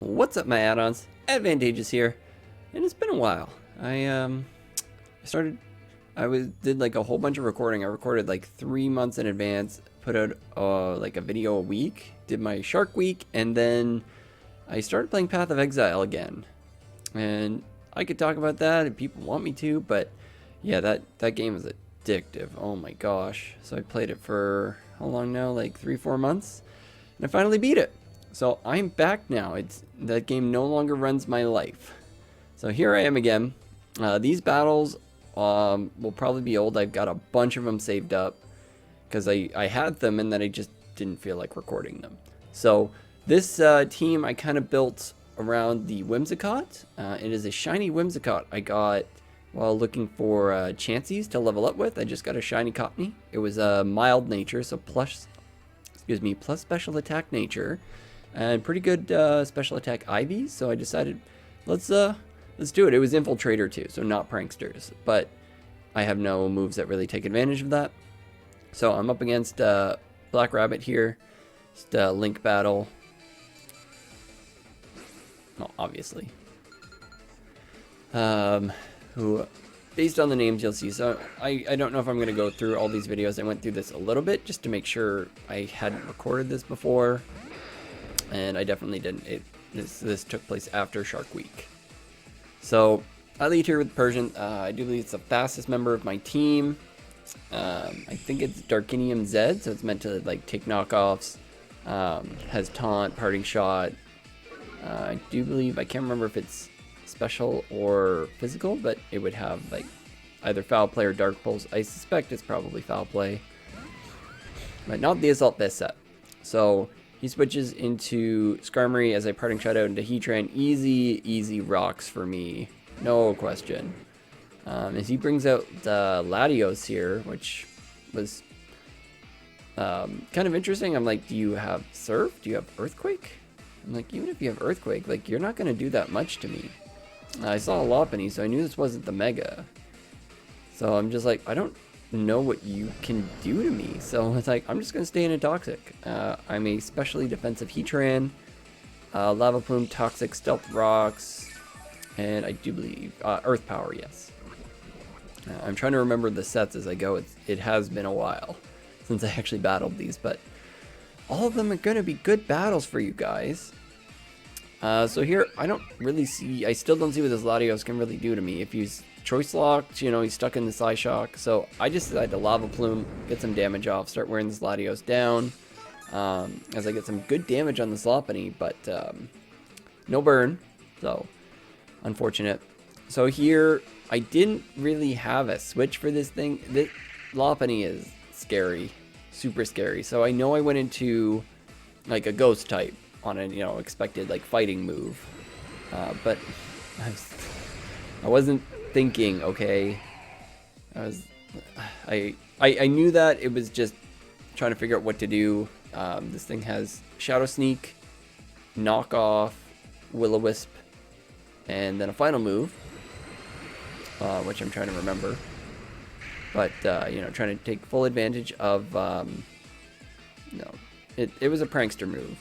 What's up, my add-ons? Advantageous here, and it's been a while. Did like a whole bunch of recording. I recorded like 3 months in advance, put out like a video a week, did my Shark Week, and then I started playing Path of Exile again. And I could talk about that if people want me to, but yeah, that game is addictive. Oh my gosh. So I played it for how long now? Like 3-4 months, and I finally beat it. So I'm back now. That game no longer runs my life. So here I am again. These battles will probably be old. I've got a bunch of them saved up because I had them and then I just didn't feel like recording them. So this team I kind of built around the Whimsicott. It is a shiny Whimsicott I got while looking for Chanseys to level up with. I just got a shiny Cottony. It was a mild nature, so plus special attack nature. And pretty good special attack IVs, so I decided let's do it. It was Infiltrator too, so not Pranksters, but I have no moves that really take advantage of that. So I'm up against Black Rabbit here, just a Link battle. Well, obviously. Who, based on the names you'll see, so I don't know if I'm going to go through all these videos. I went through this a little bit just to make sure I hadn't recorded this before. And I definitely didn't. This took place after Shark Week. So I lead here with Persian. I do believe it's the fastest member of my team. I think it's Darkinium Z, so it's meant to like take knockoffs. Has taunt, parting shot. I do believe, I can't remember if it's special or physical, but it would have like either foul play or dark pulse. I suspect it's probably foul play, but not the assault this set. So he switches into Skarmory as I parting shot out into Heatran. Easy rocks for me. No question. As he brings out the Latios here, which was kind of interesting. I'm like, do you have Surf? Do you have Earthquake? I'm like, even if you have Earthquake, like, you're not going to do that much to me. I saw a Lopunny, so I knew this wasn't the Mega. So I'm just like, I don't know what you can do to me, so it's like I'm just gonna stay in a Toxic. I'm a specially defensive Heatran, Lava Plume, Toxic, Stealth Rocks, and I do believe Earth Power. Yes. I'm trying to remember the sets as I go. It has been a while since I actually battled these, but all of them are gonna be good battles for you guys. So here I still don't see what this Latios can really do to me. If he's choice locked, you know, he's stuck in the Psyshock. So I just decided to Lava Plume, get some damage off, start wearing this Latios down. As I get some good damage on this Lopunny, but no burn. So unfortunate. So here I didn't really have a switch for this thing. This Lopunny is scary, super scary. So I know I went into like a ghost type on a, you know, expected like fighting move, but I wasn't thinking, okay. I knew that it was just trying to figure out what to do. This thing has Shadow Sneak, Knock Off, Will-O-Wisp, and then a final move, which I'm trying to remember. But you know, trying to take full advantage of no, it was a prankster move.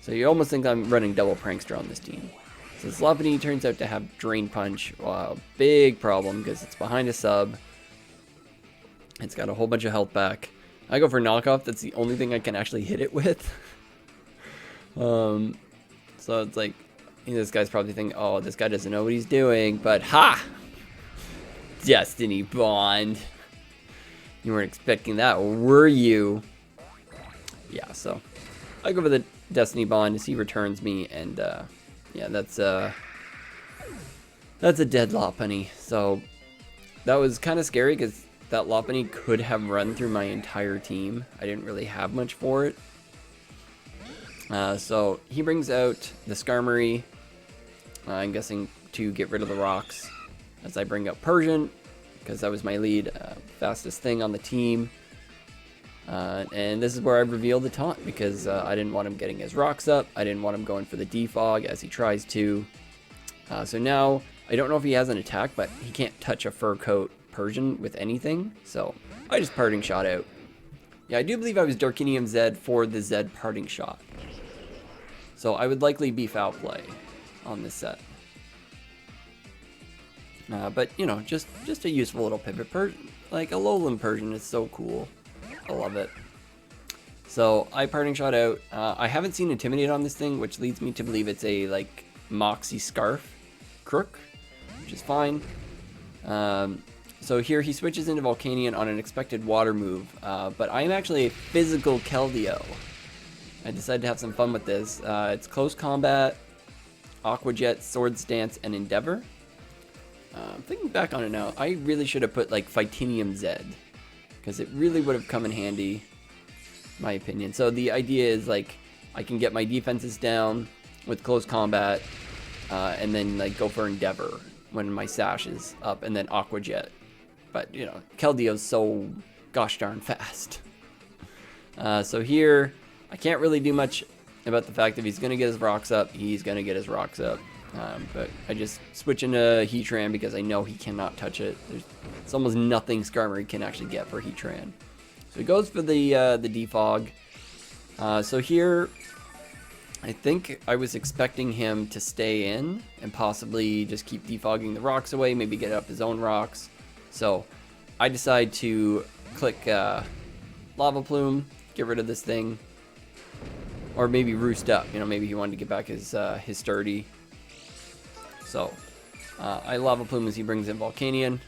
So you almost think I'm running double prankster on this team. So this Lopunny turns out to have Drain Punch. Big problem because it's behind a sub. It's got a whole bunch of health back. I go for knockoff. That's the only thing I can actually hit it with. So it's like, you know, this guy's probably thinking, oh, this guy doesn't know what he's doing. But ha! Destiny Bond. You weren't expecting that, were you? Yeah, so I go for the Destiny Bond as he returns me, and yeah, that's a dead Lopunny. So that was kind of scary because that Lopunny could have run through my entire team. I didn't really have much for it. So he brings out the Skarmory, I'm guessing to get rid of the rocks, as I bring up Persian, because that was my lead, fastest thing on the team. And this is where I revealed the taunt, because I didn't want him getting his rocks up. I didn't want him going for the defog as he tries to. So now, I don't know if he has an attack, but he can't touch a fur coat Persian with anything. So I just parting shot out. Yeah, I do believe I was Darkinium Z for the Z parting shot. So I would likely be foul play on this set. But, you know, just a useful little pivot. Like, a lowland Persian is so cool. I love it. So, I parting shot out. I haven't seen Intimidate on this thing, which leads me to believe it's a, like, Moxie Scarf Crook, which is fine. So here he switches into Volcanion on an expected water move, but I'm actually a physical Keldeo. I decided to have some fun with this. It's Close Combat, Aqua Jet, Sword Stance, and Endeavor. Thinking back on it now, I really should have put like Fightinium Z, because it really would have come in handy, my opinion. So the idea is like I can get my defenses down with Close Combat, and then like go for Endeavor when my sash is up, and then Aqua Jet. But you know, Keldeo's so gosh darn fast. So here I can't really do much about the fact that he's gonna get his rocks up. He's gonna get his rocks up. But I just switch into Heatran because I know he cannot touch it. It's almost nothing Skarmory can actually get for Heatran. So he goes for the defog. So here, I think I was expecting him to stay in and possibly just keep defogging the rocks away, maybe get up his own rocks. So I decide to click Lava Plume, get rid of this thing, or maybe Roost Up. You know, maybe he wanted to get back his Sturdy. So, I Lava Plume as he brings in Volcanion.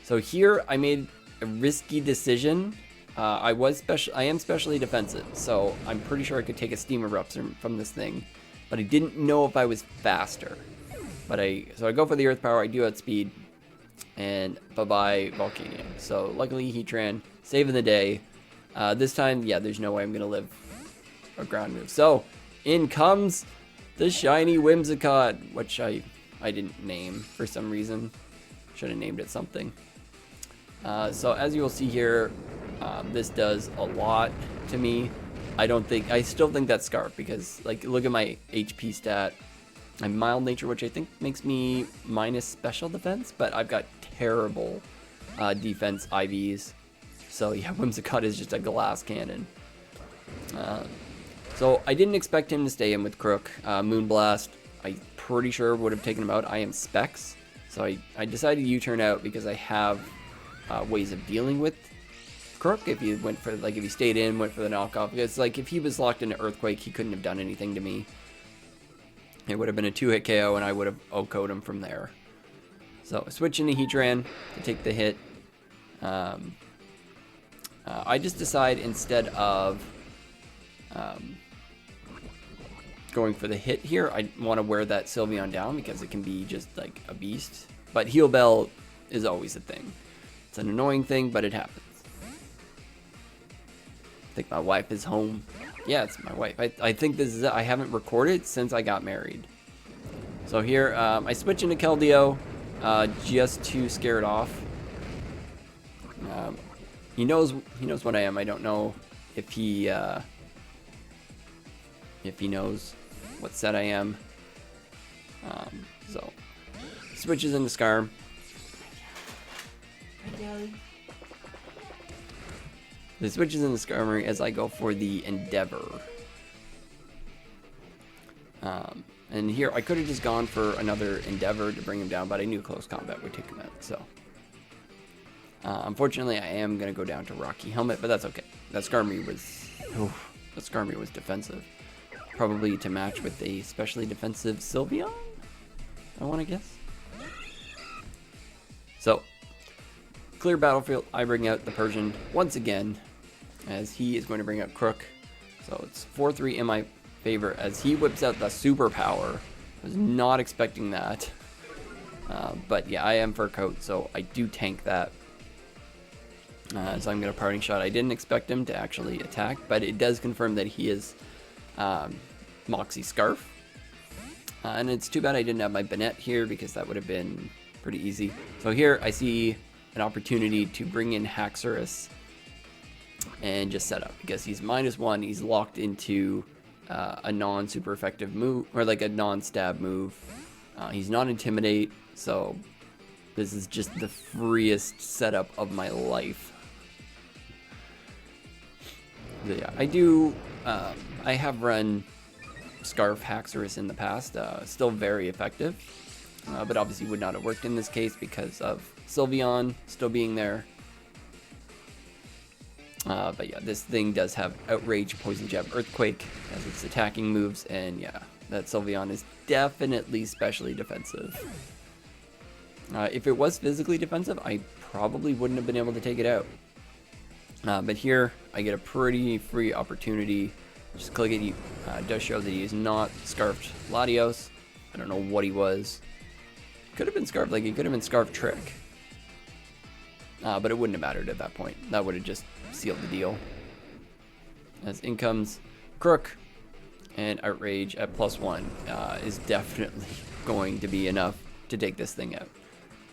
So here, I made a risky decision. I am specially defensive, so I'm pretty sure I could take a Steam Eruption from this thing. But I didn't know if I was faster. So I go for the Earth Power, I do outspeed, and bye-bye Volcanion. So luckily Heatran, saving the day. This time, yeah, there's no way I'm going to live a ground move. So, in comes the shiny Whimsicott, which I didn't name for some reason. Should have named it something. So as you will see here, this does a lot to me. I still think that's Scarf because, like, look at my HP stat. I'm Mild Nature, which I think makes me minus Special Defense, but I've got terrible defense IVs. So yeah, Whimsicott is just a glass cannon. So I didn't expect him to stay in with Crook. Moonblast, I'm pretty sure would have taken him out. I am Specs, so I decided to U-turn out because I have ways of dealing with Crook. If you went for, like, if he stayed in, went for the knockoff, because like if he was locked into Earthquake, he couldn't have done anything to me. It would have been a 2-hit KO, and I would have OHKO'd him from there. So switch into Heatran to take the hit. I just decide instead of going for the hit here, I want to wear that Sylveon down because it can be just like a beast. But Heal Bell is always a thing. It's an annoying thing, but it happens. I think my wife is home. Yeah, it's my wife. I think this is it. I haven't recorded since I got married. So here, I switch into Keldeo just to scare it off. He knows what I am. I don't know if he knows what set I am. So switches into Skarm. He switches into Skarmory as I go for the Endeavor. And here I could have just gone for another Endeavor to bring him down, but I knew Close Combat would take him out. So unfortunately, I am gonna go down to Rocky Helmet, but that's okay. That Skarmory was defensive. Probably to match with a specially defensive Sylveon, I want to guess. So, clear battlefield, I bring out the Persian once again, as he is going to bring out Crook. So it's 4-3 in my favor, as he whips out the superpower. I was not expecting that. But yeah, I am Fur Coat, so I do tank that. So I'm going to parting shot. I didn't expect him to actually attack, but it does confirm that he is Moxie Scarf. And it's too bad I didn't have my Banette here because that would have been pretty easy. So here I see an opportunity to bring in Haxorus and just set up because he's -1. He's locked into a non-super effective move, or like a non-stab move. He's not Intimidate, so this is just the freest setup of my life. But yeah, I have run Scarf Haxorus in the past. Still very effective, but obviously would not have worked in this case because of Sylveon still being there. But yeah, this thing does have Outrage, Poison Jab, Earthquake as its attacking moves, and yeah, that Sylveon is definitely specially defensive. If it was physically defensive, I probably wouldn't have been able to take it out. But here, I get a pretty free opportunity. Just click it. It does show that he is not Scarfed Latios. I don't know what he was. Could have been Scarfed, like he could have been Scarfed Trick. But it wouldn't have mattered at that point. That would have just sealed the deal. As in comes Crook, and Outrage at +1 is definitely going to be enough to take this thing out.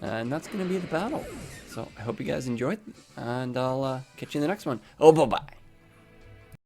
And that's going to be the battle. So I hope you guys enjoyed, and I'll catch you in the next one. Oh, bye-bye.